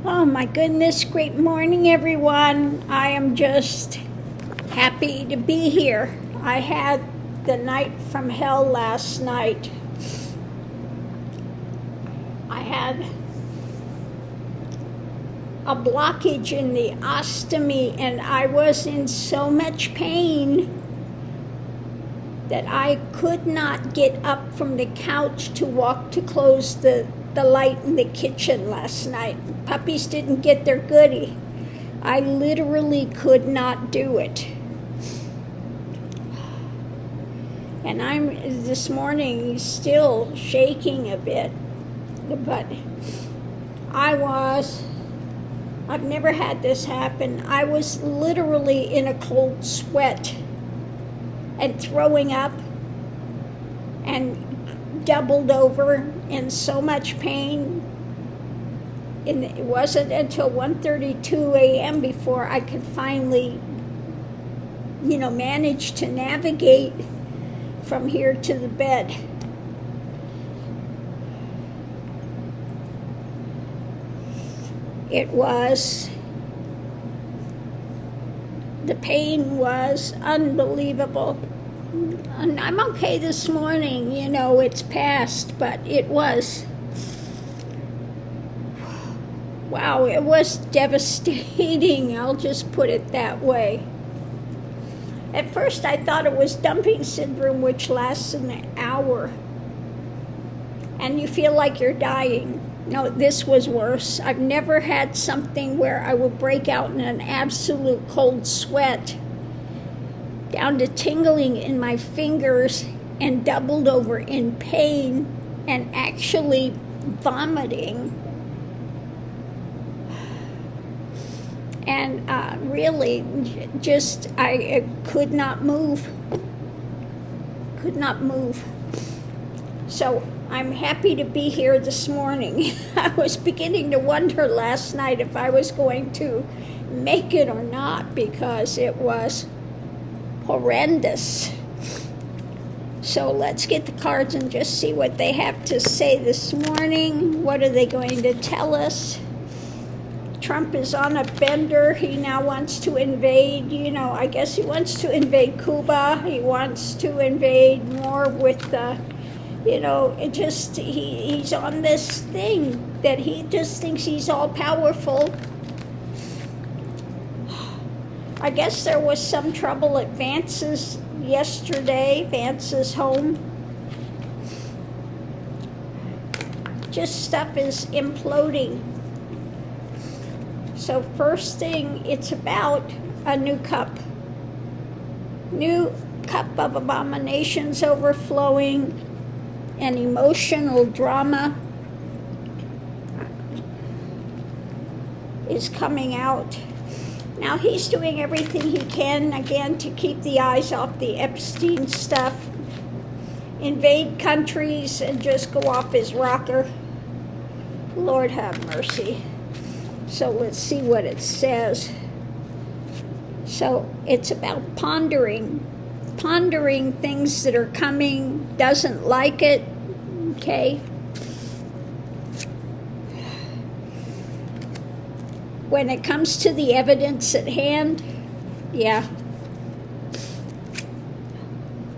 Oh my goodness, great morning everyone. I am just happy to be here. I had the night from hell last night. I had a blockage in the ostomy and I was in so much pain that I could not get up from the couch to walk to close the light in the kitchen last night. Puppies didn't get their goodie. I literally could not do it. And I'm this morning still shaking a bit, but I've never had this happen. I was literally in a cold sweat and throwing up and doubled over in so much pain. And it wasn't until 1:32 a.m. before I could finally, manage to navigate from here to the bed. The pain was unbelievable. And I'm okay this morning, it's past, but it was, wow, it was devastating. I'll just put it that way. At first I thought it was dumping syndrome, which lasts an hour. And you feel like you're dying. No, this was worse. I've never had something where I would break out in an absolute cold sweat, down to tingling in my fingers and doubled over in pain and actually vomiting. And really, just, I could not move. So I'm happy to be here this morning. I was beginning to wonder last night if I was going to make it or not, because it was horrendous. So let's get the cards and just see what they have to say this morning. What are they going to tell us? Trump is on a bender. He now wants to invade, I guess he wants to invade Cuba. He wants to invade more with he's on this thing that he just thinks he's all powerful. I guess there was some trouble at Vance's yesterday, Vance's home. Just stuff is imploding. So first thing, it's about a new cup. New cup of abominations overflowing and emotional drama is coming out. Now he's doing everything he can, again, to keep the eyes off the Epstein stuff, invade countries, and just go off his rocker. Lord have mercy. So let's see what it says. So it's about pondering things that are coming, doesn't like it, okay? When it comes to the evidence at hand, yeah.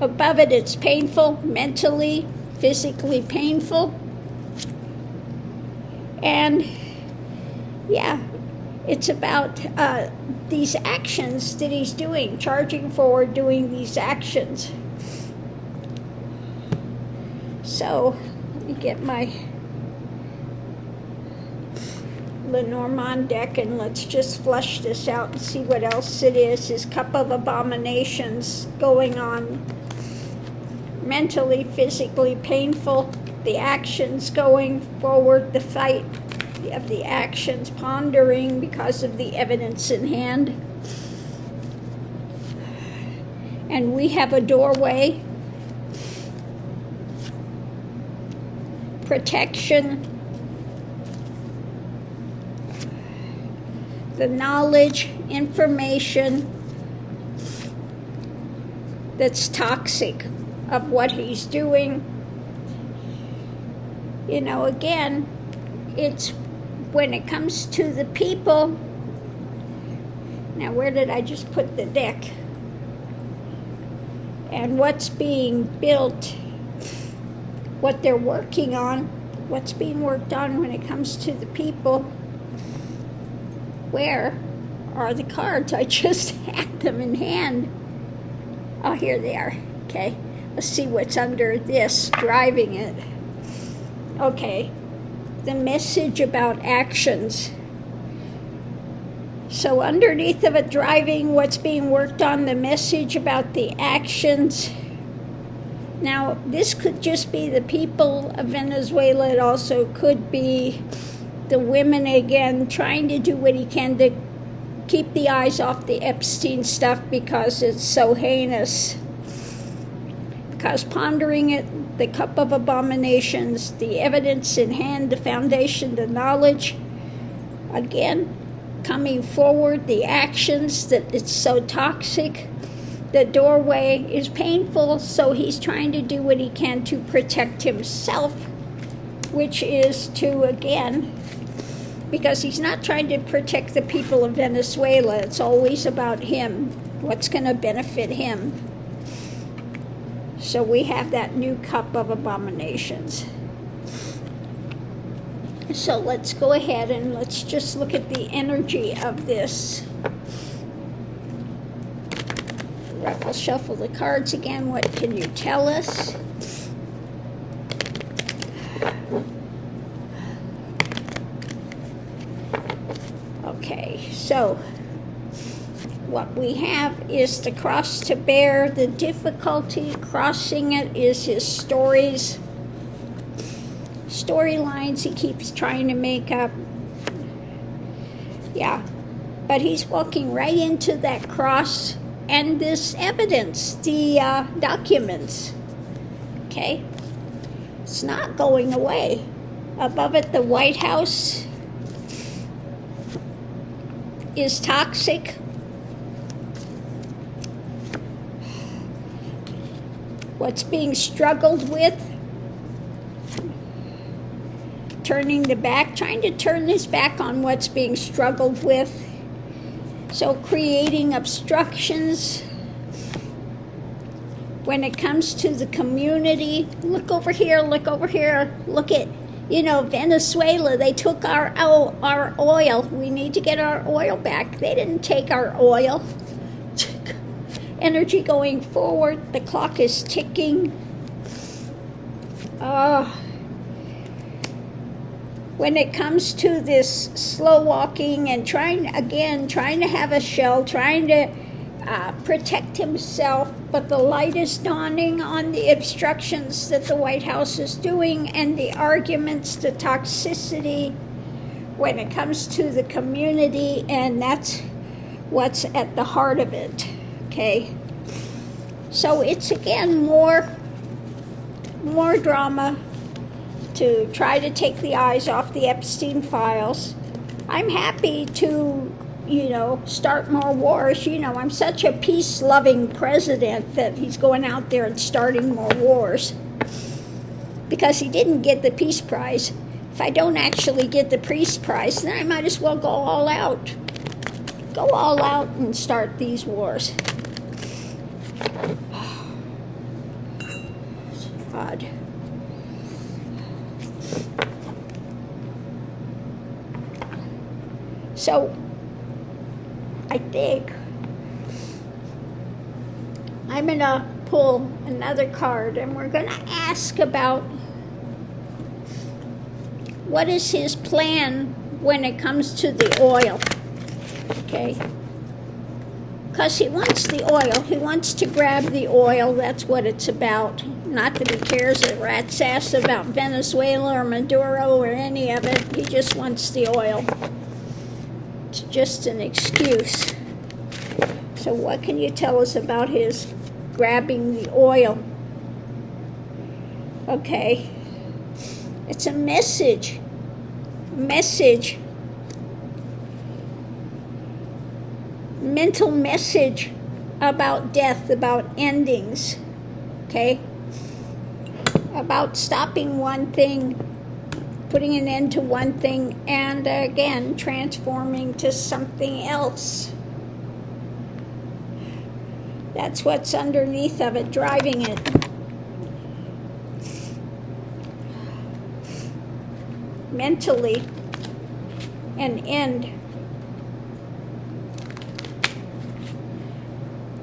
Above it, it's painful, mentally, physically painful. And, yeah, it's about these actions that he's doing, charging forward, doing these actions. So, let me get my Lenormand deck and let's just flush this out and see what else it is. His cup of abominations going on. Mentally, physically painful. The actions going forward, the fight of the actions, pondering because of the evidence in hand. And we have a doorway. Protection. The knowledge, information that's toxic of what he's doing. Again, it's when it comes to the people, now where did I just put the deck? And what's being built, what they're working on, what's being worked on when it comes to the people. Where are the cards? I just had them in hand. Oh, here they are. Okay, let's see what's under this, driving it. Okay, the message about actions. So underneath of it, driving, what's being worked on, the message about the actions. Now, this could just be the people of Venezuela. It also could be the women, again, trying to do what he can to keep the eyes off the Epstein stuff because it's so heinous. Because pondering it, the cup of abominations, the evidence in hand, the foundation, the knowledge, again, coming forward, the actions, that it's so toxic. The doorway is painful, so he's trying to do what he can to protect himself, which is to, again, because he's not trying to protect the people of Venezuela. It's always about him, what's going to benefit him. So we have that new cup of abominations. So let's go ahead and let's just look at the energy of this. Ruffle, shuffle the cards again. What can you tell us? Okay, so what we have is the cross to bear. The difficulty crossing it is his storylines he keeps trying to make up. Yeah, but he's walking right into that cross and this evidence, the documents. Okay, it's not going away. Above it, the White House is toxic. What's being struggled with, turning the back, trying to turn this back on what's being struggled with. So creating obstructions when it comes to the community. Look over here, look over here, look at, Venezuela, they took our oil. We need to get our oil back. They didn't take our oil. Energy going forward, the clock is ticking. When it comes to this slow walking and trying to have a shell, trying to protect himself, but the light is dawning on the obstructions that the White House is doing and the arguments, the toxicity when it comes to the community, and that's what's at the heart of it. Okay, so it's again more drama to try to take the eyes off the Epstein files. I'm happy to, start more wars. I'm such a peace-loving president that he's going out there and starting more wars because he didn't get the Peace Prize. If I don't actually get the Peace Prize, then I might as well go all out. Go all out and start these wars. God. So, I think I'm going to pull another card and we're going to ask about what is his plan when it comes to the oil. Okay? Because he wants the oil. He wants to grab the oil. That's what it's about. Not that he cares a rat's ass about Venezuela or Maduro or any of it. He just wants the oil. It's just an excuse. So what can you tell us about his grabbing the oil? Okay. It's a message. Mental message about death, about endings. Okay? About stopping one thing putting an end to one thing and again transforming to something else. That's what's underneath of it, driving it. Mentally, an end.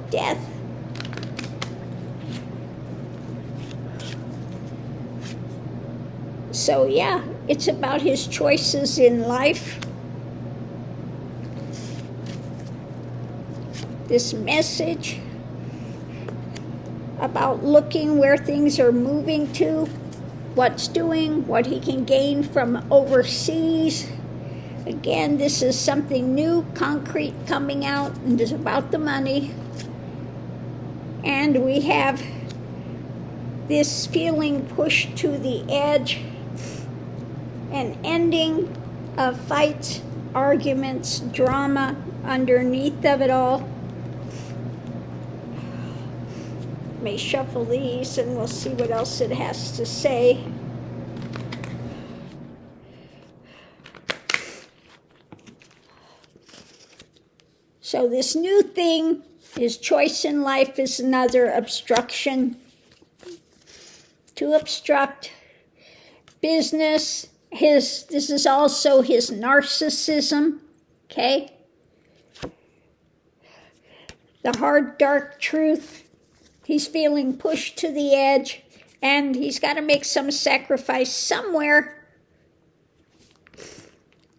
Death. So yeah, it's about his choices in life. This message about looking where things are moving to, what's doing, what he can gain from overseas. Again, this is something new, concrete coming out, and it's about the money. And we have this feeling pushed to the edge, an ending of fights, arguments, drama underneath of it all. May shuffle these and we'll see what else it has to say. So this new thing, his choice in life is another obstruction. To obstruct business, this is also his narcissism, okay? The hard, dark truth. He's feeling pushed to the edge, and he's got to make some sacrifice somewhere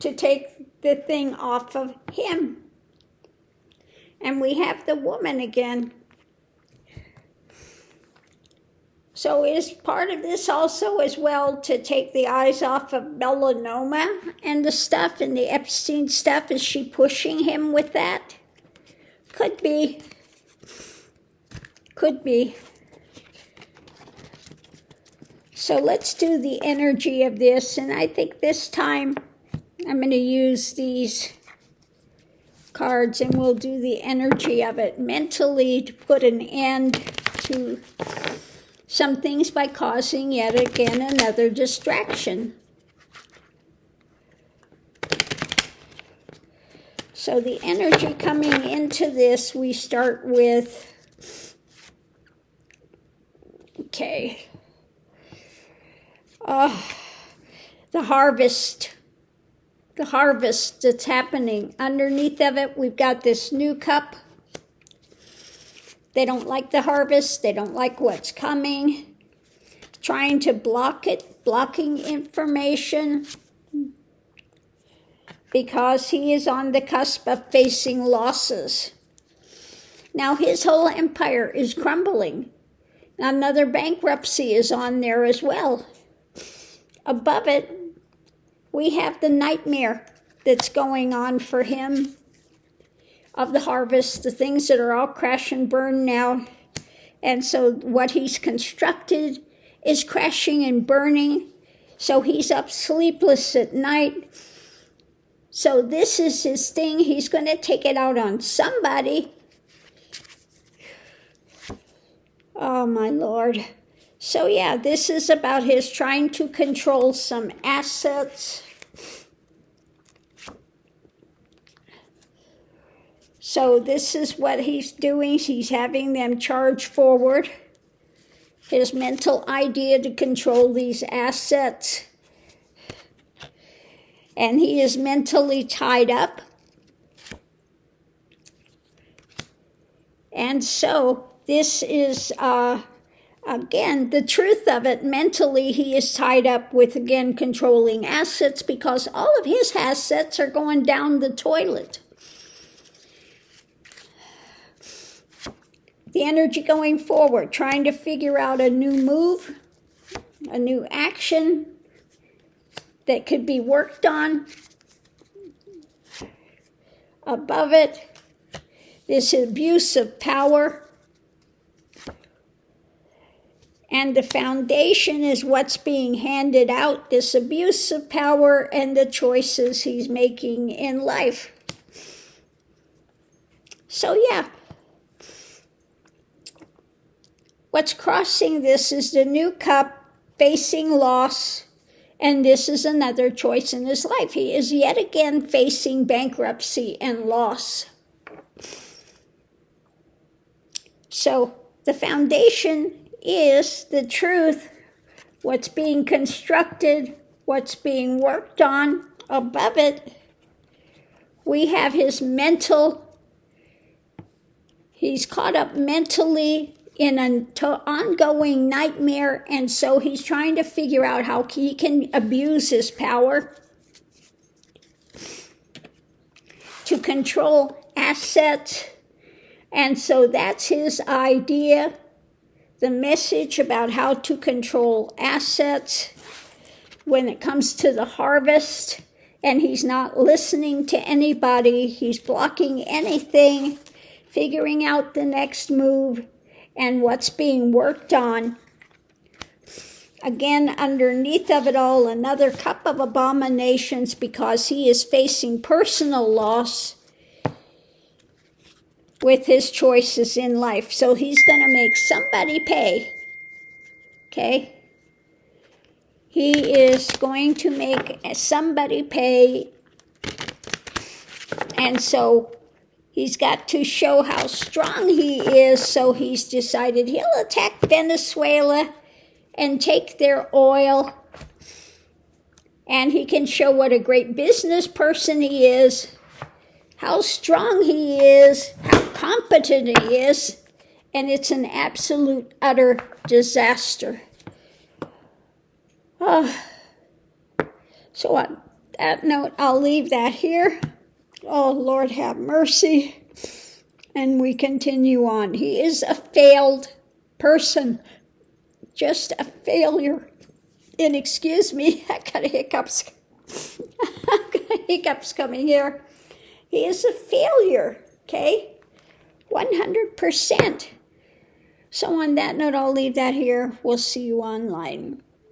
to take the thing off of him. And we have the woman again. So is part of this also as well to take the eyes off of melanoma and the stuff and the Epstein stuff? Is she pushing him with that? Could be. Could be. So let's do the energy of this, and I think this time I'm going to use these cards and we'll do the energy of it mentally to put an end to some things by causing yet again another distraction. So the energy coming into this, we start with, okay, the harvest that's happening. Underneath of it, we've got this new cup. They don't like the harvest. They don't like what's coming. Trying to block it, blocking information, because he is on the cusp of facing losses. Now his whole empire is crumbling. Another bankruptcy is on there as well. Above it, we have the nightmare that's going on for him of the harvest, the things that are all crash and burn now. And so what he's constructed is crashing and burning. So he's up sleepless at night. So this is his thing. He's going to take it out on somebody. Oh, my Lord. So yeah, this is about his trying to control some assets. So this is what he's doing. He's having them charge forward. His mental idea to control these assets. And he is mentally tied up. And so this is, again, the truth of it. Mentally, he is tied up with, again, controlling assets because all of his assets are going down the toilet. The energy going forward, trying to figure out a new move, a new action that could be worked on. Above it, this abuse of power. And the foundation is what's being handed out, this abuse of power and the choices he's making in life. So yeah. What's crossing this is the new cup, facing loss, And this is another choice in his life. He is yet again facing bankruptcy and loss. So the foundation is the truth, what's being constructed, what's being worked on. Above it, we have his mental, he's caught up mentally in an ongoing nightmare, and so he's trying to figure out how he can abuse his power to control assets. And so that's his idea, the message about how to control assets when it comes to the harvest. And he's not listening to anybody. He's blocking anything, figuring out the next move and what's being worked on. Again, underneath of it all, another cup of abominations, because he is facing personal loss with his choices in life. So he's going to make somebody pay. Okay? He is going to make somebody pay. And so he's got to show how strong he is. So he's decided he'll attack Venezuela and take their oil. And he can show what a great business person he is, how strong he is, how competent he is, and it's an absolute, utter disaster. So on that note, I'll leave that here. Oh, Lord have mercy. And we continue on. He is a failed person, just a failure. And excuse me, I got hiccups. I've got hiccups coming here. He is a failure, okay? 100%. So on that note, I'll leave that here. We'll see you online.